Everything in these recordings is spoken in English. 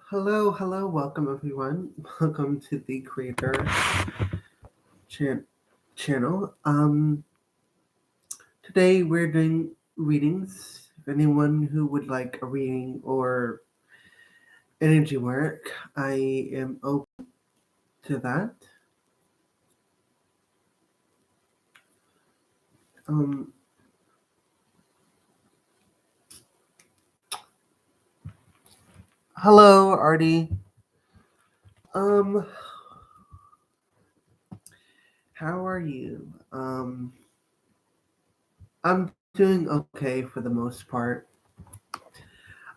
Hello, welcome everyone. Welcome to the Creator chan- channel. Today we're doing readings. If anyone who would like a reading or energy work, I am open to that. Um, Hello, Artie. Um, how are you? I'm doing okay for the most part.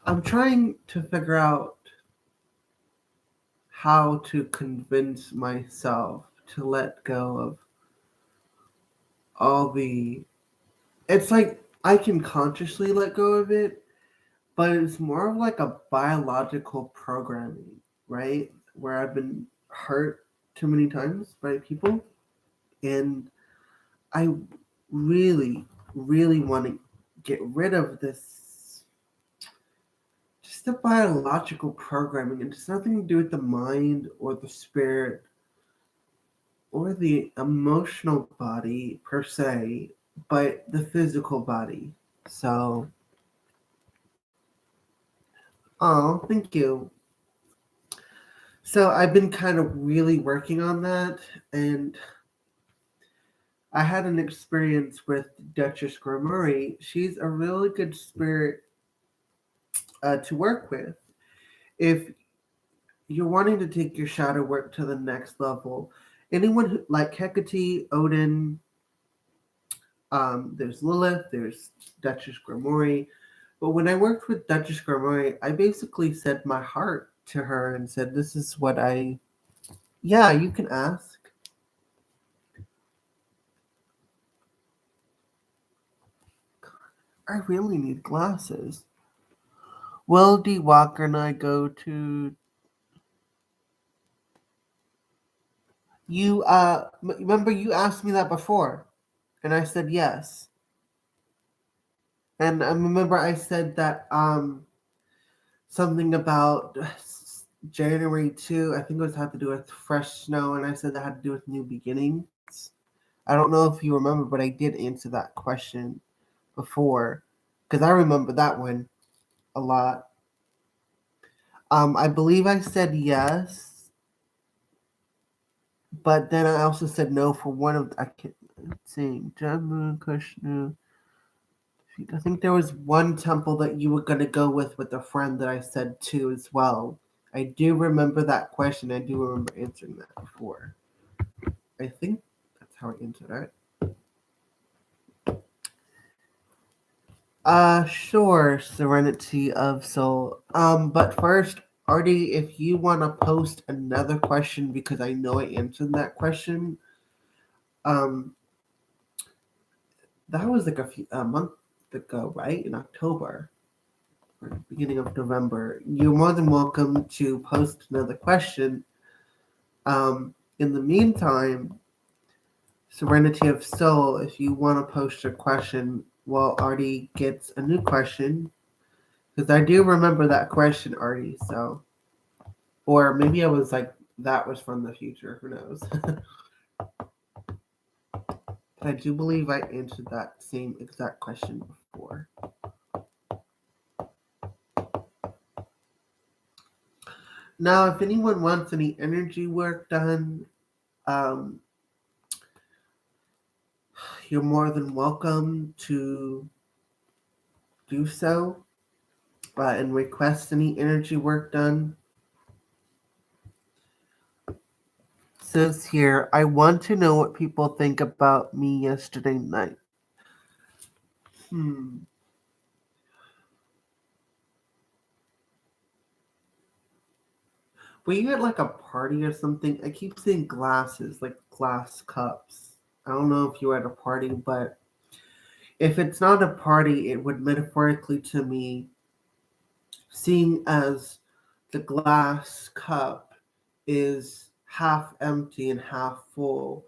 I'm trying to figure out how to convince myself to let go of all the it's like I can consciously let go of it, but it's more of like a biological programming, right? Where I've been hurt too many times by people, and I really want to get rid of this just the biological programming. And it's nothing to do with the mind or the spirit or the emotional body per se, but the physical body. So, oh, thank you. So I've been kind of really working on that, and I had an experience with Duchess Murray. She's a really good spirit to work with. If you're wanting to take your shadow work to the next level, anyone like Hecate, Odin, there's Lilith, there's Duchess Grimoire. But when I worked with Duchess Grimoire, I basically said my heart to her and said, "This is what I." Yeah, you can ask. I really need glasses. Will D. Walker and I go to you? Remember you asked me that before, and I said yes. And I remember I said that something about January 2. I think it was had to do with fresh snow, and I said that had to do with new beginnings. I don't know if you remember, but I did answer that question before because I remember that one a lot. I believe I said yes, but then I also said no for one of I can't see Jammu Kashmir. I think there was one temple that you were gonna go with a friend that I said to as well. I do remember that question. I do remember answering that before. I think that's how I answered it. Sure, Serenity of Soul. But first, Artie, if you want to post another question because I know I answered that question, um, that was like a month ago, right? In October or beginning of November. You're more than welcome to post another question. In the meantime, Serenity of Soul, if you want to post your question while Artie gets a new question, because I do remember that question, Artie. So, or maybe I was like that was from the future. Who knows? I do believe I answered that same exact question before. Now, if anyone wants any energy work done, um, you're more than welcome to do so and request any energy work done. It says here, I want to know what people think about me yesterday night. Hmm. Were you at like a party or something? I keep seeing glasses, like glass cups. I don't know if you were at a party, but if it's not a party, it would metaphorically to me, seeing as the glass cup is half empty and half full.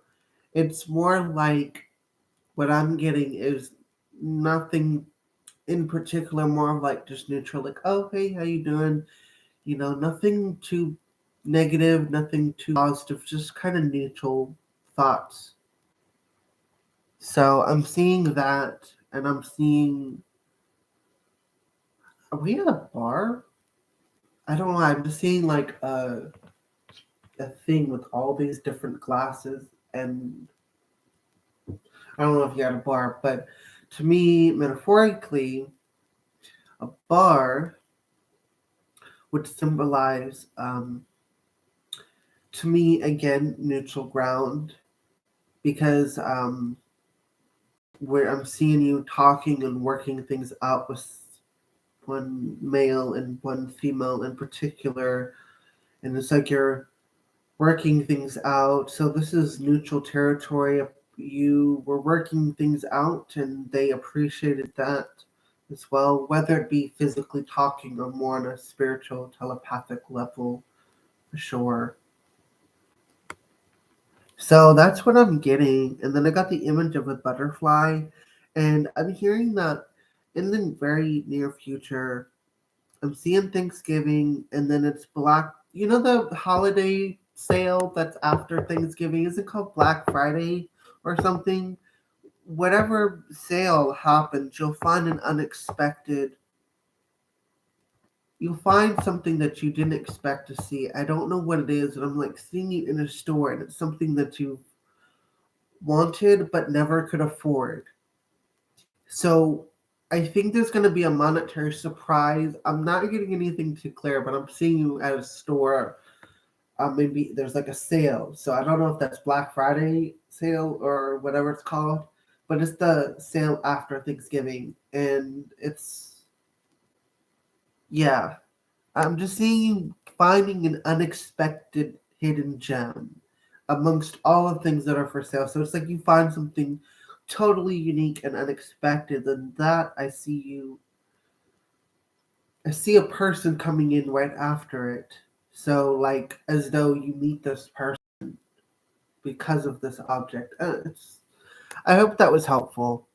It's more like what I'm getting is nothing in particular, more of like just neutral, like, oh, hey, how you doing? Nothing too negative, nothing too positive, just kind of neutral thoughts. So I'm seeing that, and I'm seeing. Are we at a bar? I don't know. I'm just seeing like a thing with all these different glasses, and I don't know if you're at a bar, but to me, metaphorically, a bar would symbolize, to me, again, neutral ground, because where I'm seeing you talking and working things out with one male and one female in particular, and it's like you're working things out. So this is neutral territory. You were working things out, and they appreciated that as well, whether it be physically talking or more on a spiritual, telepathic level, for sure. So that's what I'm getting. And then I got the image of a butterfly, and I'm hearing that in the very near future, I'm seeing Thanksgiving, and then it's Black. You know the holiday sale that's after Thanksgiving? Is it called Black Friday or something? Whatever sale happens, you'll find something that you didn't expect to see. I don't know what it is, and I'm like seeing it in a store, and it's something that you wanted but never could afford. So I think there's going to be a monetary surprise. I'm not getting anything too clear, but I'm seeing you at a store. Maybe there's like a sale. So I don't know if that's Black Friday sale or whatever it's called, but it's the sale after Thanksgiving. And yeah, I'm just seeing you finding an unexpected hidden gem amongst all the things that are for sale. So it's like you find something totally unique and unexpected, and that I see a person coming in right after it. So like as though you meet this person because of this object. I hope that was helpful.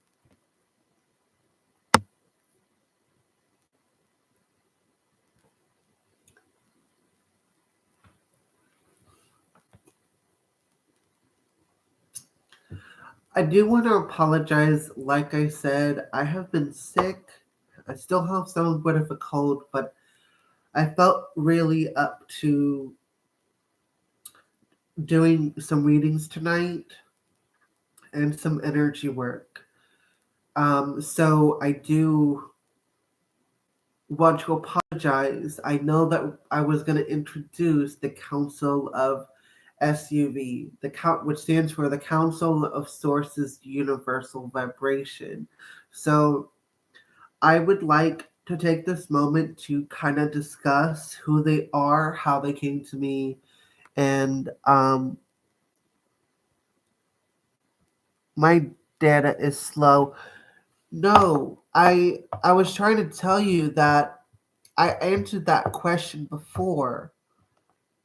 I do want to apologize. Like I said, I have been sick. I still have some bit of a cold, but I felt really up to doing some readings tonight and some energy work. So I do want to apologize. I know that I was going to introduce the Council of SUV, which stands for the Council of Sources Universal Vibration. So I would like to take this moment to kind of discuss who they are, how they came to me, and my data is slow. No, I was trying to tell you that I answered that question before.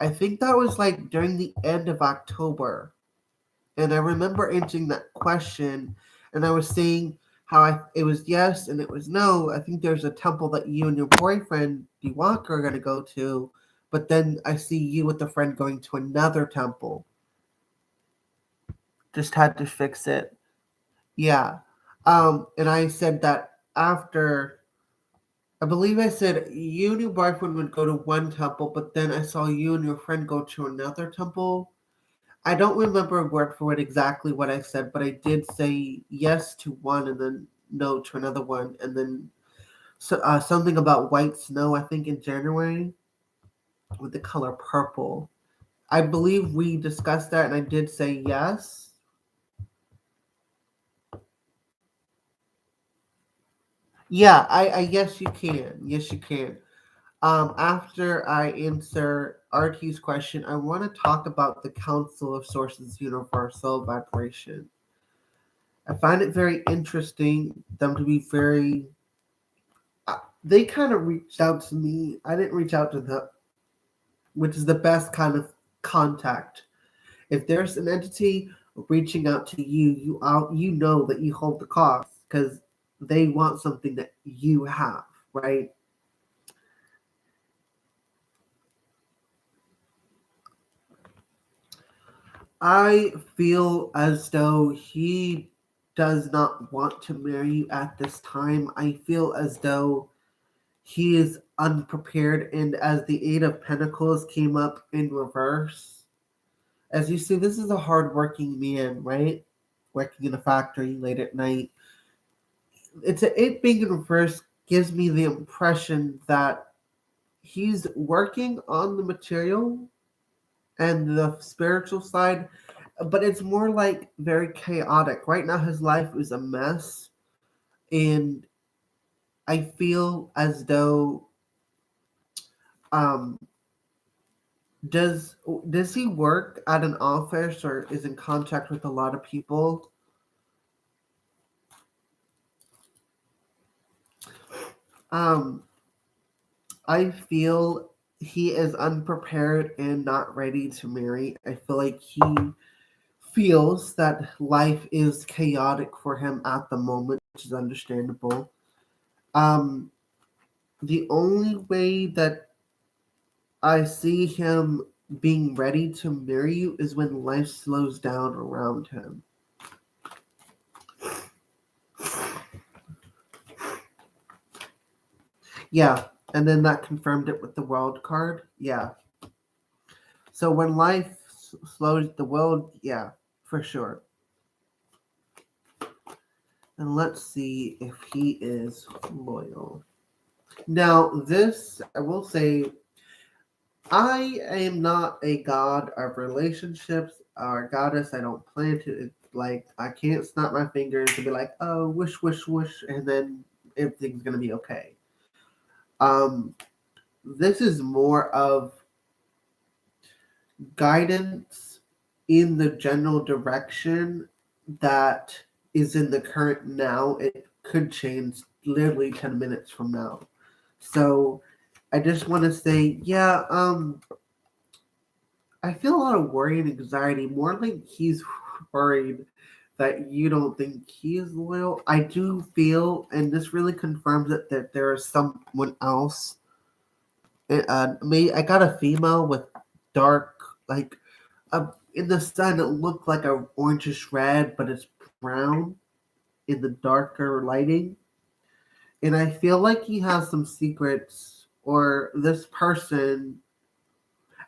I think that was like during the end of October. And I remember answering that question, and I was saying how it was yes and it was no. I think there's a temple that you and your boyfriend, Diwakar, are going to go to, but then I see you with a friend going to another temple. Just had to fix it. Yeah. And I said that after, I believe I said you and your boyfriend would go to one temple, but then I saw you and your friend go to another temple. I don't remember word for word exactly what I said, but I did say yes to one and then no to another one, and then something about white snow. I think in January with the color purple. I believe we discussed that, and I did say yes. Yeah, I yes you can. Yes you can. After I answer RT's question, I want to talk about the Council of Sources Universal Vibration. I find it very interesting them to be very. They kind of reached out to me. I didn't reach out to them, which is the best kind of contact. If there's an entity reaching out to you, you know that you hold the cards because they want something that you have, right? I feel as though he does not want to marry you at this time. I feel as though he is unprepared, and as the Eight of Pentacles came up in reverse, as you see, this is a hardworking man, right? Working in a factory late at night. It being in reverse gives me the impression that he's working on the material and the spiritual side, but it's more like very chaotic. Right now, his life is a mess, and I feel as though um does does he work at an office or is in contact with a lot of people? Um, I feel he is unprepared and not ready to marry. I feel like he feels that life is chaotic for him at the moment, which is understandable. Um, the only way that I see him being ready to marry you is when life slows down around him. Yeah, and then that confirmed it with the world card. Yeah. So when life slows the world, yeah, for sure. And let's see if he is loyal. Now, this, I will say, I am not a god of relationships or goddess. I don't plan to. Like, I can't snap my fingers and be like, oh, wish, wish, wish, and then everything's going to be okay. Um, this is more of guidance in the general direction that is in the current now. It could change literally 10 minutes from now. So I just want to say, yeah, I feel a lot of worry and anxiety, more like he's worried that you don't think he is loyal. I do feel, and this really confirms it, that there is someone else. I got a female with dark, like, in the sun, it looked like a orangish red, but it's brown in the darker lighting. And I feel like he has some secrets, or this person.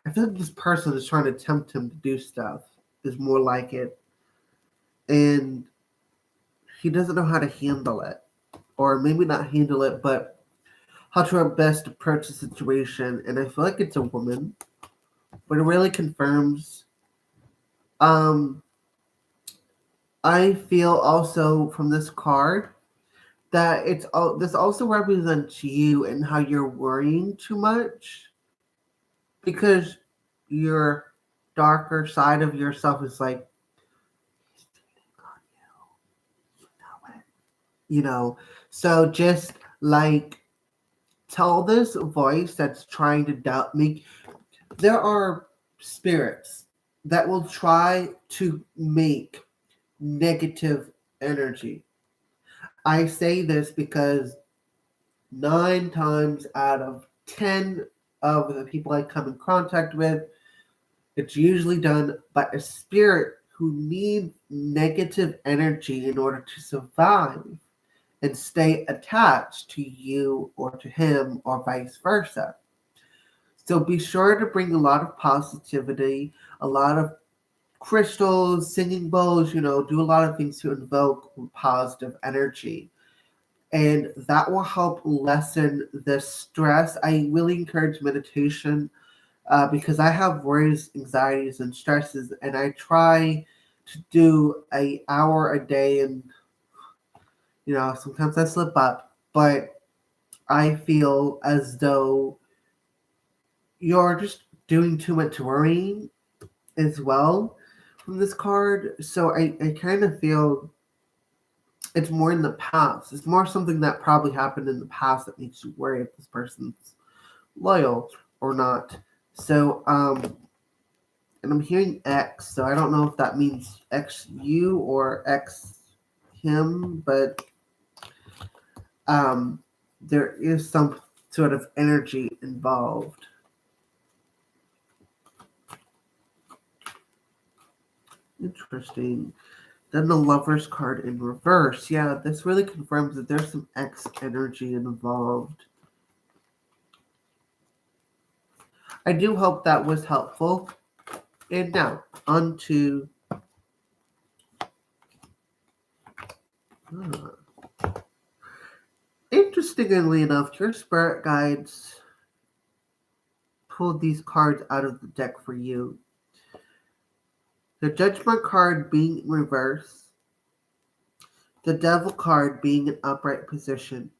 I feel like this person is trying to tempt him to do stuff. Is more like it, and he doesn't know how to handle it, or maybe not handle it, but how to best approach the situation. And I feel like it's a woman, but it really confirms. Um, I feel also from this card that this also represents you and how you're worrying too much because your darker side of yourself is like, you know. So just like tell this voice that's trying to doubt me. There are spirits that will try to make negative energy. I say this because 9 times out of 10 of the people I come in contact with, it's usually done by a spirit who needs negative energy in order to survive and stay attached to you or to him or vice versa. So be sure to bring a lot of positivity, a lot of crystals, singing bowls, do a lot of things to invoke positive energy. And that will help lessen the stress. I really encourage meditation because I have worries, anxieties, and stresses, and I try to do an hour a day, and sometimes I slip up, but I feel as though you're just doing too much worrying as well from this card. So I kind of feel it's more in the past. It's more something that probably happened in the past that makes you worry if this person's loyal or not. So, and I'm hearing X, so I don't know if that means X you or X him, but there is some sort of energy involved. Interesting. Then the Lover's card in reverse. Yeah, this really confirms that there's some X energy involved. I do hope that was helpful. And now, on to interestingly enough, your spirit guides pulled these cards out of the deck for you. The Judgment card being in reverse, the Devil card being in upright position,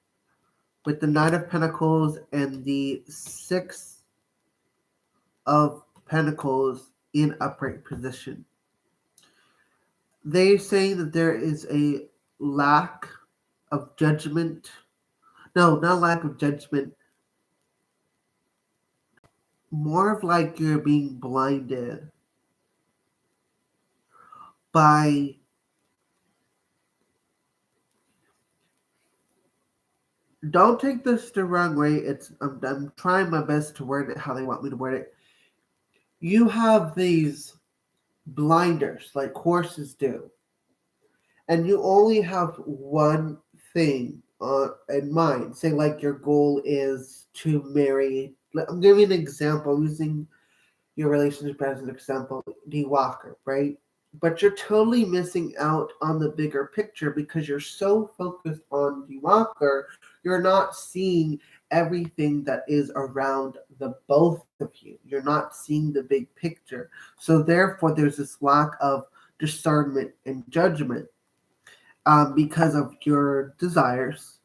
with the Knight of Pentacles and the Six of Pentacles in upright position. They say that there is a lack of judgment. No, not lack of judgment. More of like you're being blinded by don't take this the wrong way. I'm trying my best to word it how they want me to word it. You have these blinders like horses do, and you only have one thing in mind. Say like your goal is to marry. I'm giving an example. I'm using your relationship as an example, D. Walker, right? But you're totally missing out on the bigger picture because you're so focused on D. Walker, you're not seeing everything that is around the both of you. You're not seeing the big picture. So therefore, there's this lack of discernment and judgment because of your desires.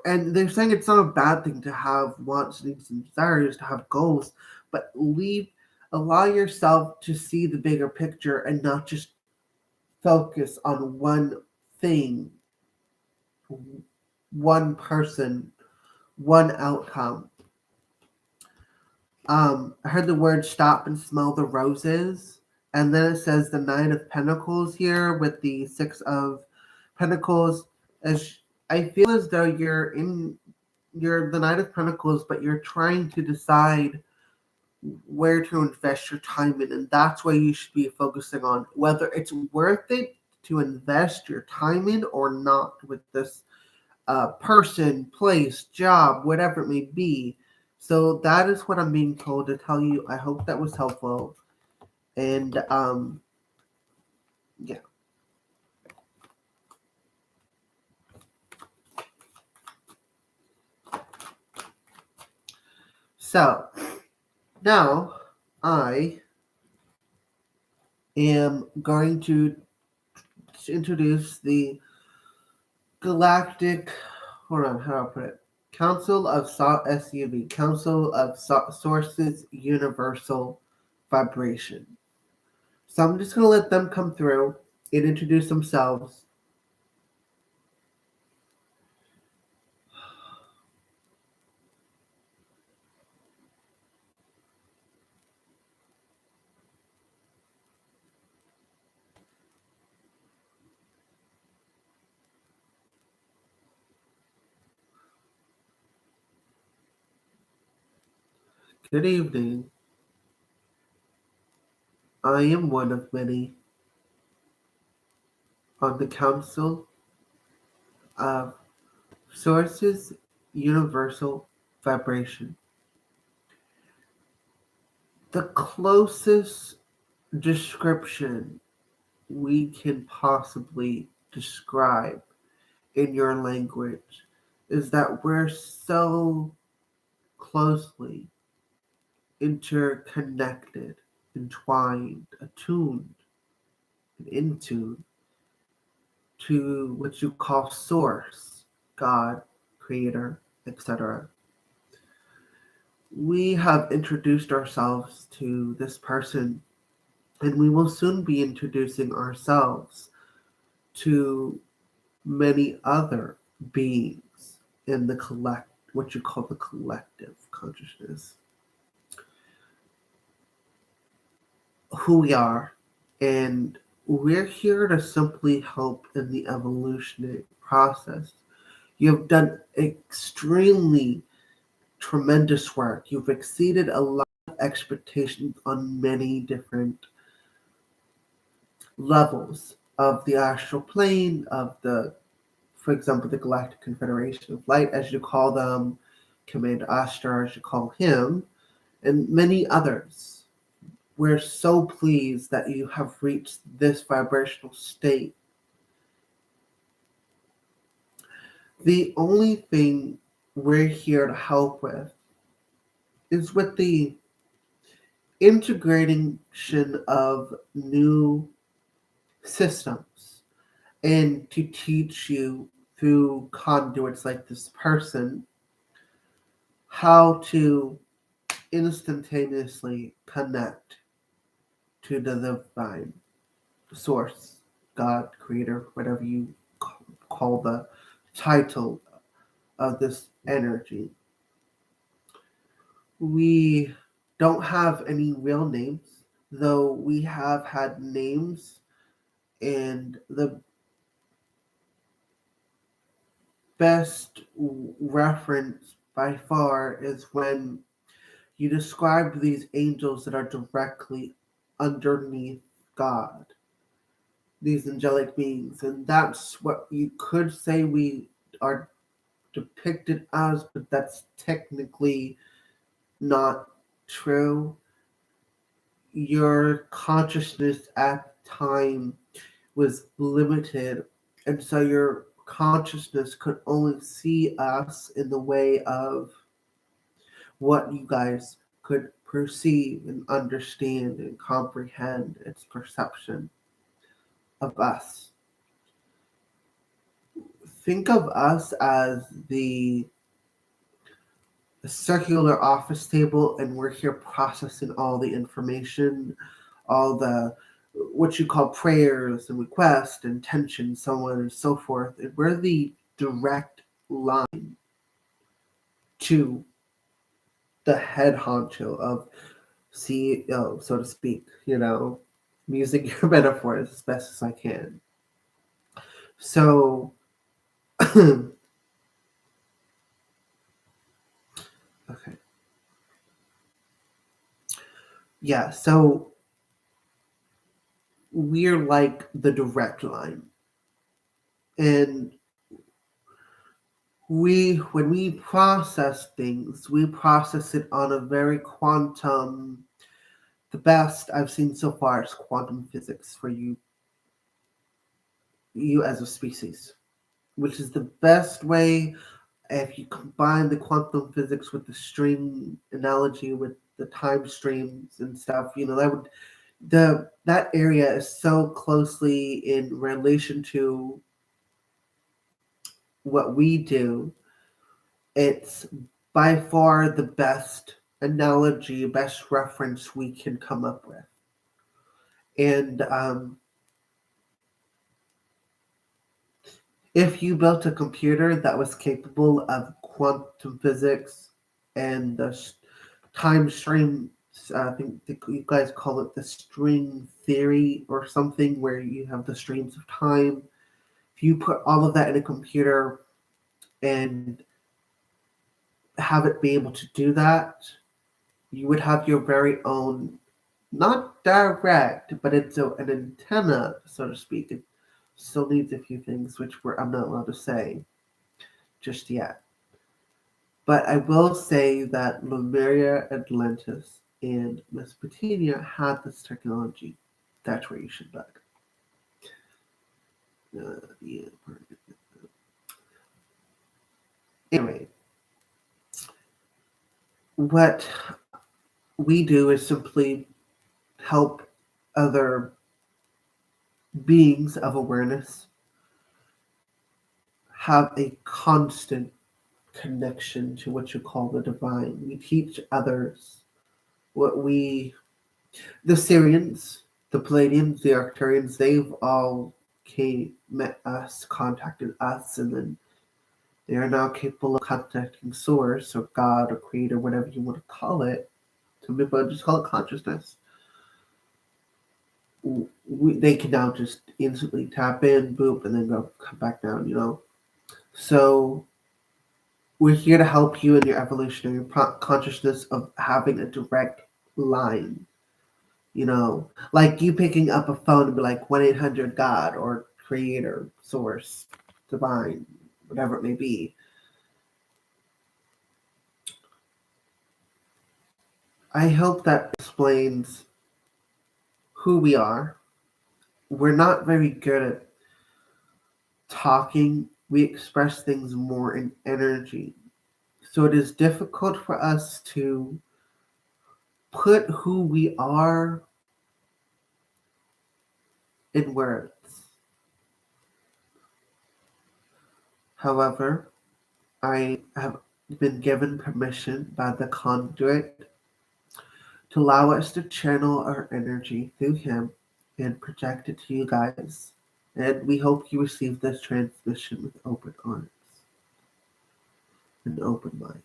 And they're saying it's not a bad thing to have wants, needs, and desires, to have goals, but allow yourself to see the bigger picture and not just focus on one thing, one person, one outcome. I heard the word stop and smell the roses. And then it says the Nine of Pentacles here with the Six of Pentacles. As I feel as though you're the Knight of Pentacles, but you're trying to decide where to invest your time in, and that's what you should be focusing on, whether it's worth it to invest your time in or not with this person, place, job, whatever it may be. So that is what I'm being told to tell you. I hope that was helpful. And yeah. So now I am going to introduce the Galactic, hold on, how do I put it? Council of SUV, Council of Sources Universal Vibration. So I'm just going to let them come through and introduce themselves. Good evening. I am one of many on the Council of Sources Universal Vibration. The closest description we can possibly describe in your language is that we're so closely interconnected, entwined, attuned, and in tune to what you call source, God, creator, etc. We have introduced ourselves to this person, and we will soon be introducing ourselves to many other beings in the what you call the collective consciousness. Who we are, and we're here to simply help in the evolutionary process. You have done extremely tremendous work. You've exceeded a lot of expectations on many different levels of the astral plane, of the, for example, the Galactic Confederation of Light, as you call them, Commander Ashtar, as you call him, and many others. We're so pleased that you have reached this vibrational state. The only thing we're here to help with is with the integration of new systems and to teach you through conduits like this person how to instantaneously connect to the divine source, God, creator, whatever you call the title of this energy. We don't have any real names, though we have had names, and the best reference by far is when you describe these angels that are directly underneath God, these angelic beings, and that's what you could say we are depicted as, but that's technically not true. Your consciousness at the time was limited, and so your consciousness could only see us in the way of what you guys could perceive and understand and comprehend its perception of us. Think of us as the circular office table, and we're here processing all the information, all the what you call prayers and requests, intentions, so on and so forth. And we're the direct line to the head honcho of CEO, so to speak, using your metaphors as best as I can. So, okay. Yeah, so we're like the direct line. And when we process things, we process it on a very quantum. The best I've seen so far is quantum physics for you as a species, which is the best way. If you combine the quantum physics with the string analogy, with the time streams and stuff, that area is so closely in relation to what we do. It's by far the best analogy, best reference we can come up with. And if you built a computer that was capable of quantum physics and the time stream, I think you guys call it the string theory or something, where you have the streams of time. If you put all of that in a computer and have it be able to do that, you would have your very own, not direct, but it's an antenna, so to speak. It still needs a few things, which I'm not allowed to say just yet. But I will say that Lemuria, Atlantis, and Mesopotamia had this technology. That's where you should look. Yeah. Anyway, what we do is simply help other beings of awareness have a constant connection to what you call the divine. We teach others the Syrians, the Palladians, the Arcturians, they've all met us, contacted us, and then they are now capable of contacting Source or God or Creator, whatever you want to call it. Some people just call it consciousness. They can now just instantly tap in, boop, and then come back down, So we're here to help you in your evolutionary consciousness of having a direct line Like you picking up a phone and be like 1-800 God or Creator, Source, Divine, whatever it may be. I hope that explains who we are. We're not very good at talking. We express things more in energy. So it is difficult for us to put who we are in words. However, I have been given permission by the conduit to allow us to channel our energy through him and project it to you guys. And we hope you receive this transmission with open arms and open minds.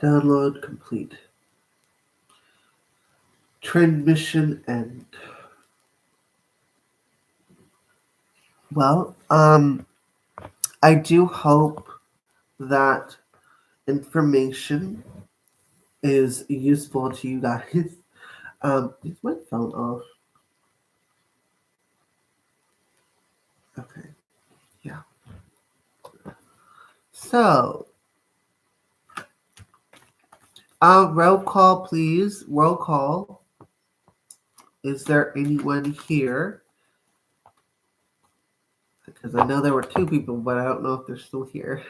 Download complete. Transmission end. Well, I do hope that information is useful to you guys. Is my phone off? Okay, yeah. So, roll call, please. Roll call. Is there anyone here? Because I know there were 2 people, but I don't know if they're still here.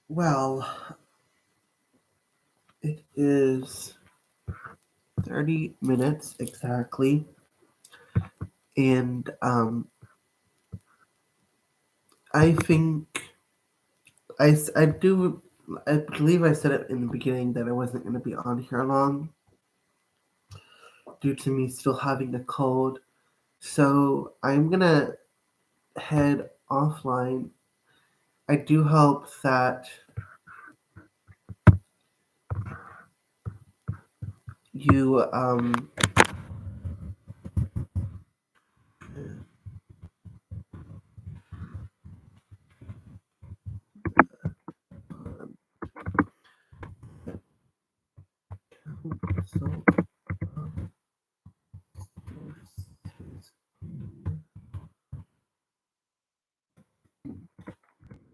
Well, it is 30 minutes exactly. And I think I believe I said it in the beginning that I wasn't going to be on here long due to me still having a cold. So I'm going to head offline. I do hope that you so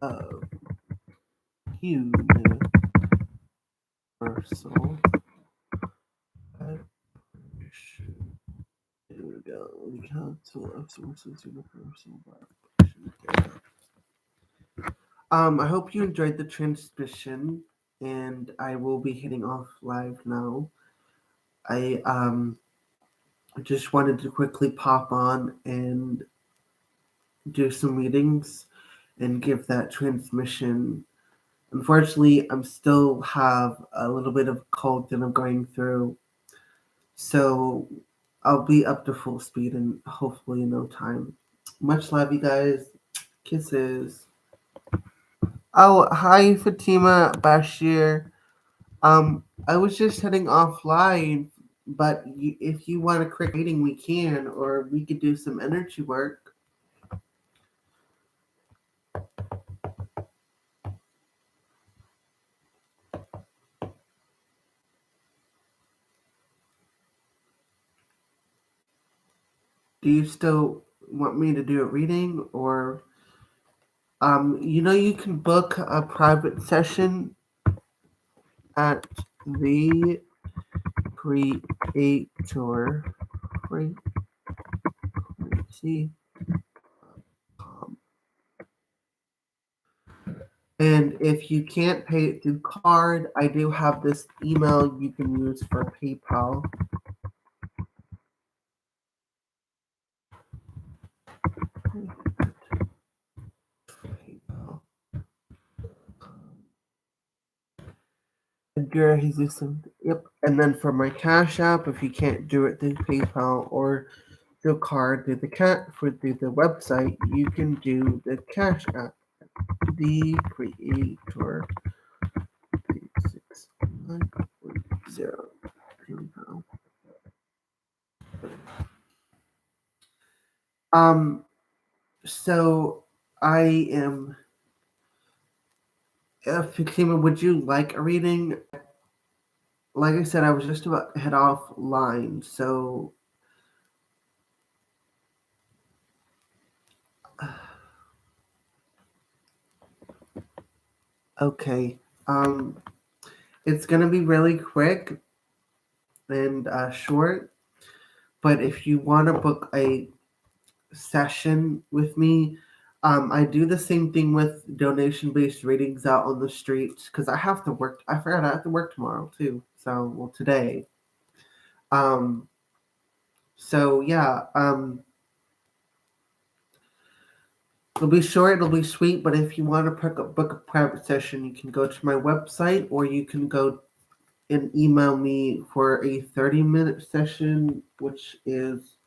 uh, universal. Here we go. The Council of Sources Universal Vibration. I hope you enjoyed the transmission, and I will be hitting off live now. I just wanted to quickly pop on and do some readings and give that transmission. Unfortunately, I'm still have a little bit of cold that I'm going through, so I'll be up to full speed in hopefully no time. Much love, you guys. Kisses. Oh, hi, Fatima Bashir. I was just heading offline, but if you want a quick reading, we can, or we could do some energy work. Do you still want me to do a reading, or you can book a private session at the creator frequency. And if you can't pay it through card, I do have this email you can use for PayPal. PayPal. Edgar Jesus. Yep. And then for my Cash App, if you can't do it through PayPal or through card through the website, you can do the Cash App. The Creator 369.0. Here we go. So I am. Fatima, would you like a reading? Like I said, I was just about to head offline, so okay. It's gonna be really quick and short, but if you want to book a session with me, I do the same thing with donation-based readings out on the streets because I have to work. I forgot I have to work tomorrow too. So, well, today. Um, so yeah. It'll be short, it'll be sweet, but if you want to book a private session, you can go to my website or you can go and email me for a 30-minute session, which is,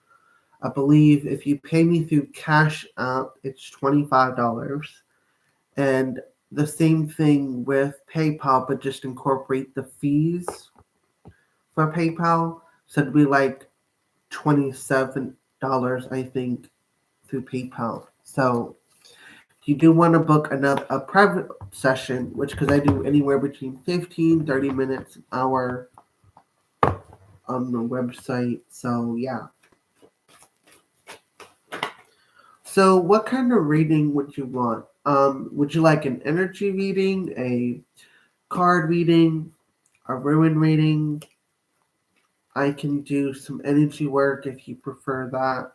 I believe, if you pay me through Cash App, it's $25. And the same thing with PayPal, but just incorporate the fees for PayPal. So it'd be like $27, I think, through PayPal. So you do want to book a private session, which because I do anywhere between 15, 30 minutes, an hour on the website. So yeah. So what kind of reading would you want? Would you like an energy reading, a card reading, a ruin reading? I can do some energy work if you prefer that.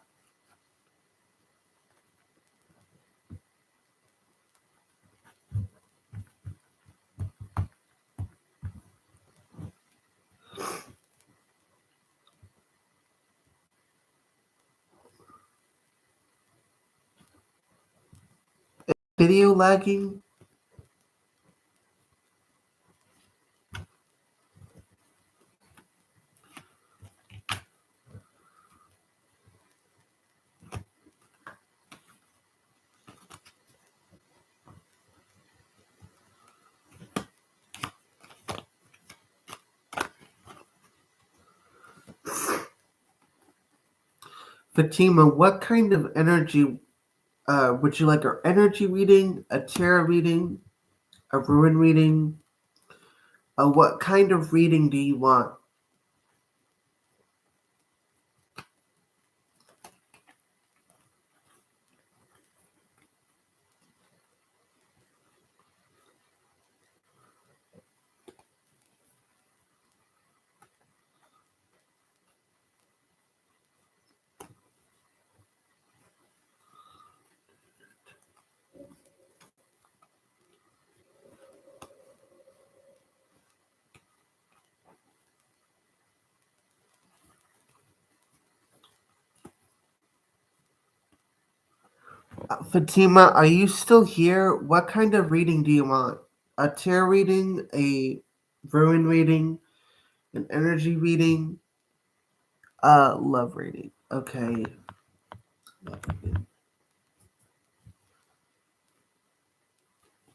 video lagging? Fatima, what kind of energy would you like? An energy reading, a tarot reading, a ruin reading? What kind of reading do you want? Fatima, are you still here? What kind of reading do you want? A tarot reading, a ruin reading, an energy reading, a love reading. Okay. Love reading.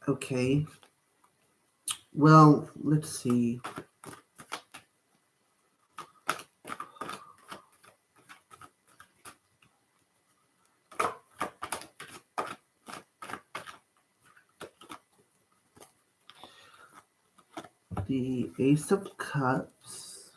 Okay. Well, let's see. The Ace of Cups.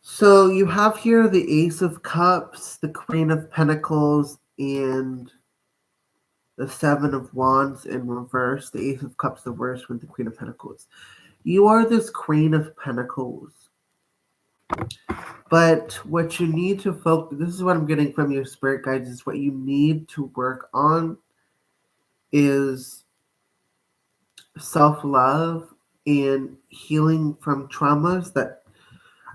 So you have here the Ace of Cups, the Queen of Pentacles, and the Seven of Wands in reverse. The Ace of Cups the worst with the Queen of Pentacles. You are this Queen of Pentacles. But what you need to focus, this is what I'm getting from your spirit guides, is what you need to work on is self-love and healing from traumas that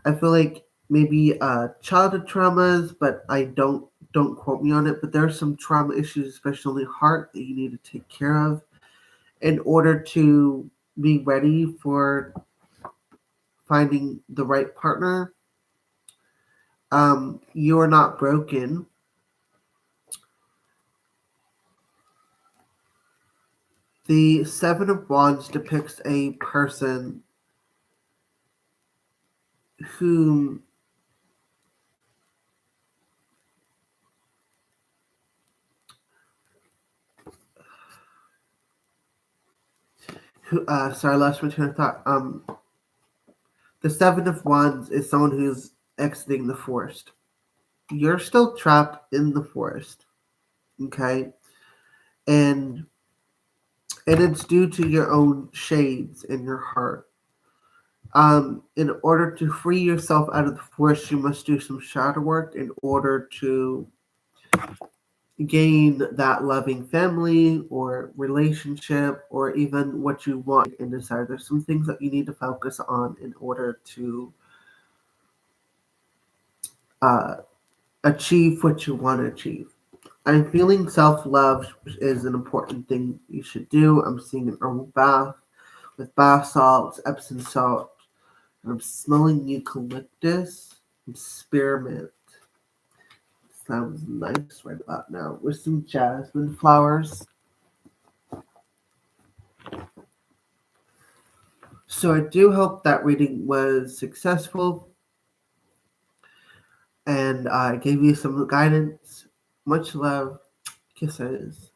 I feel like maybe childhood traumas, but I don't quote me on it, but there are some trauma issues, especially heart, that you need to take care of in order to be ready for finding the right partner. You are not broken. The Seven of Wands depicts a person who sorry, I lost my train of thought. The Seven of Wands is someone who's exiting the forest. You're still trapped in the forest, okay? And it's due to your own shades in your heart. In order to free yourself out of the forest, you must do some shadow work in order to gain that loving family or relationship or even what you want and desire. There's some things that you need to focus on in order to achieve what you want to achieve. I'm feeling self-love is an important thing you should do. I'm seeing an herbal bath with bath salts, Epsom salt, and I'm smelling eucalyptus and spearmint. Sounds nice right about now. With some jasmine flowers. So I do hope that reading was successful and I gave you some guidance. Much love. Kisses.